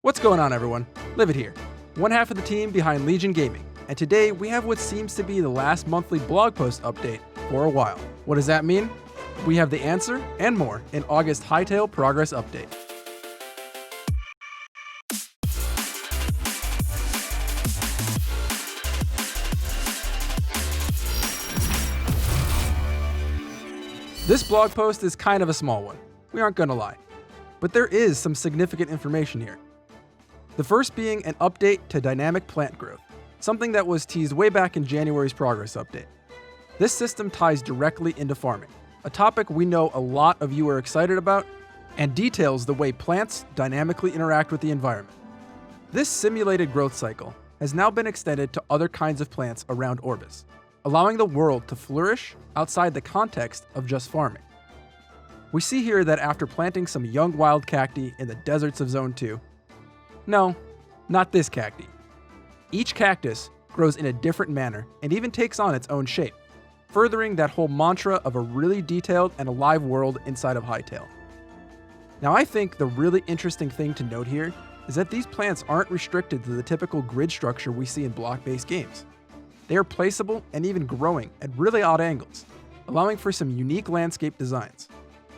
What's going on, everyone? Livid here, one half of the team behind Legion Gaming, and today we have what seems to be the last monthly blog post update for a while. What does that mean? We have the answer and more in August Hytale Progress Update. This blog post is kind of a small one, we aren't gonna lie, but there is some significant information here. The first being an update to dynamic plant growth, something that was teased way back in January's progress update. This system ties directly into farming, a topic we know a lot of you are excited about, and details the way plants dynamically interact with the environment. This simulated growth cycle has now been extended to other kinds of plants around Orbis, allowing the world to flourish outside the context of just farming. We see here that after planting some young wild cacti in the deserts of Zone 2, no, not this cacti. Each cactus grows in a different manner and even takes on its own shape, furthering that whole mantra of a really detailed and alive world inside of Hytale. Now, I think the really interesting thing to note here is that these plants aren't restricted to the typical grid structure we see in block-based games. They are placeable and even growing at really odd angles, allowing for some unique landscape designs.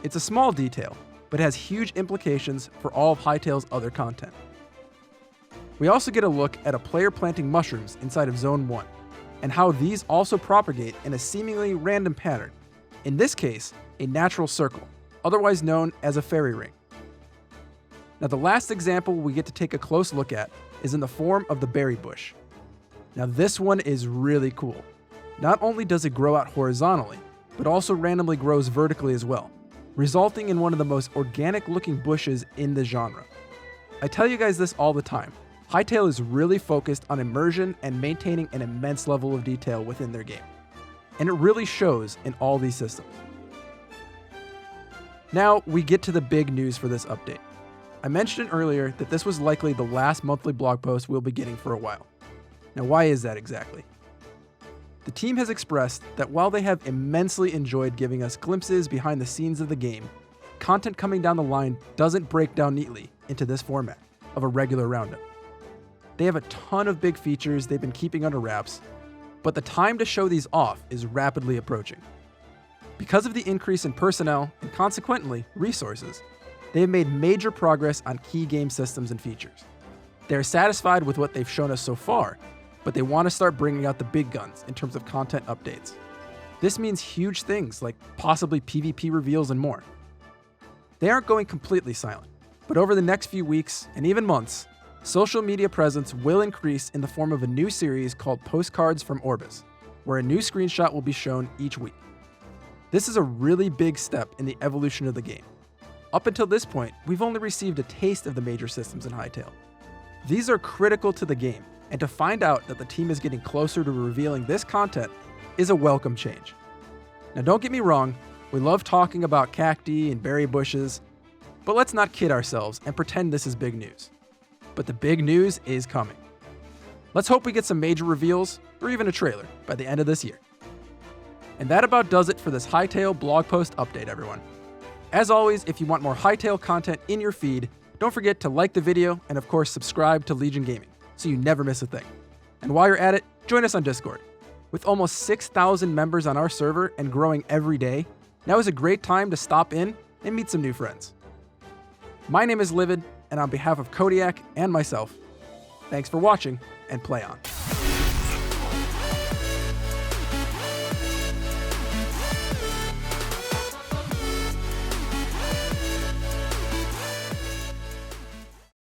It's a small detail, but has huge implications for all of Hytale's other content. We also get a look at a player planting mushrooms inside of Zone 1, and how these also propagate in a seemingly random pattern, in this case, a natural circle, otherwise known as a fairy ring. Now, the last example we get to take a close look at is in the form of the berry bush. Now, this one is really cool. Not only does it grow out horizontally, but also randomly grows vertically as well, resulting in one of the most organic looking bushes in the genre. I tell you guys this all the time, Hytale is really focused on immersion and maintaining an immense level of detail within their game, and it really shows in all these systems. Now we get to the big news for this update. I mentioned earlier that this was likely the last monthly blog post we'll be getting for a while. Now, why is that exactly? The team has expressed that while they have immensely enjoyed giving us glimpses behind the scenes of the game, content coming down the line doesn't break down neatly into this format of a regular roundup. They have a ton of big features they've been keeping under wraps, but the time to show these off is rapidly approaching. Because of the increase in personnel and consequently resources, they have made major progress on key game systems and features. They are satisfied with what they've shown us so far, but they want to start bringing out the big guns in terms of content updates. This means huge things like possibly PvP reveals and more. They aren't going completely silent, but over the next few weeks and even months, social media presence will increase in the form of a new series called Postcards from Orbis, where a new screenshot will be shown each week. This is a really big step in the evolution of the game. Up until this point, we've only received a taste of the major systems in Hytale. These are critical to the game, and to find out that the team is getting closer to revealing this content is a welcome change. Now, don't get me wrong, we love talking about cacti and berry bushes, but let's not kid ourselves and pretend this is big news. But the big news is coming. Let's hope we get some major reveals, or even a trailer, by the end of this year. And that about does it for this Hytale blog post update, everyone. As always, if you want more Hytale content in your feed, don't forget to like the video and of course subscribe to Legion Gaming, so you never miss a thing. And while you're at it, join us on Discord. With almost 6,000 members on our server and growing every day, now is a great time to stop in and meet some new friends. My name is Livid, and on behalf of Kodiak and myself, thanks for watching and play on.